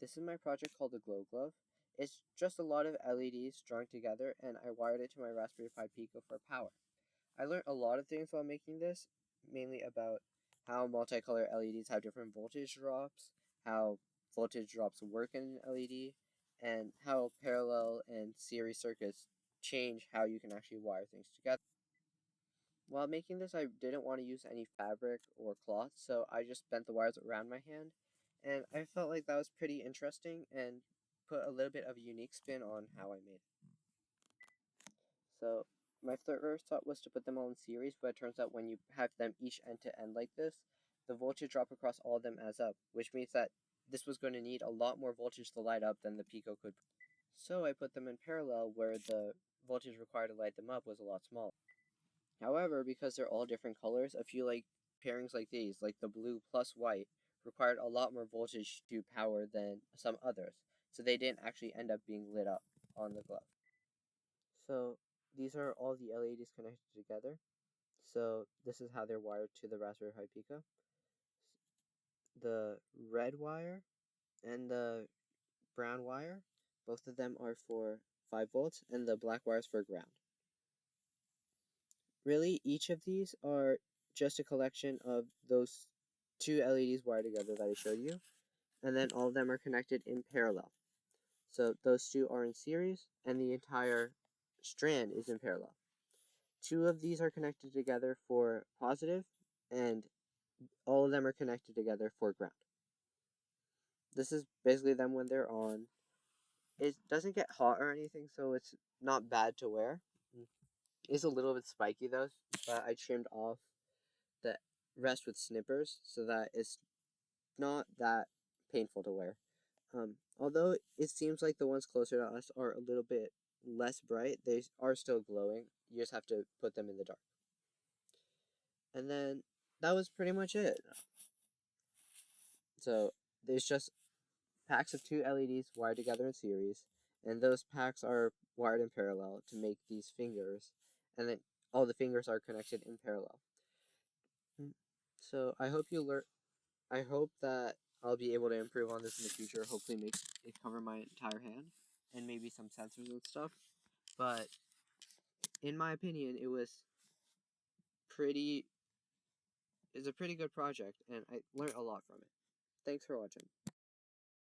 This is my project called the Glow-Glove. It's just a lot of LEDs strung together, and I wired it to my Raspberry Pi Pico for power. I learned a lot of things while making this, mainly about how multicolor LEDs have different voltage drops, how voltage drops work in an LED, and how parallel and series circuits change how you can actually wire things together. While making this, I didn't want to use any fabric or cloth, so I just bent the wires around my hand, and I felt like that was pretty interesting and put a little bit of a unique spin on how I made it. So my first thought was to put them all in series, but it turns out when you have them each end to end like this, the voltage drop across all of them adds up, which means that this was going to need a lot more voltage to light up than the Pico could. So I put them in parallel where the voltage required to light them up was a lot smaller. However, because they're all different colors, a few pairings like these, like the blue plus white, required a lot more voltage to power than some others, so they didn't actually end up being lit up on the glove. So these are all the LEDs connected together. So this is how they're wired to the Raspberry Pi Pico. The red wire and the brown wire, both of them are for 5 volts, and the black wire is for ground. Really, each of these are just a collection of those two LEDs wired together that I showed you, and then all of them are connected in parallel. So those two are in series, and the entire strand is in parallel. 2 of these are connected together for positive, and all of them are connected together for ground. This is basically them when they're on. It doesn't get hot or anything, so it's not bad to wear. It's a little bit spiky though, but I trimmed off the rest with snippers so that it's not that painful to wear. Although it seems like the ones closer to us are a little bit less bright, they are still glowing. You just have to put them in the dark. And then that was pretty much it. So there's just packs of 2 LEDs wired together in series, and those packs are wired in parallel to make these fingers, and then all the fingers are connected in parallel. So I hope that I'll be able to improve on this in the future. Hopefully make it cover my entire hand and maybe some sensors and stuff. But in my opinion, it's a pretty good project, and I learned a lot from it. Thanks for watching.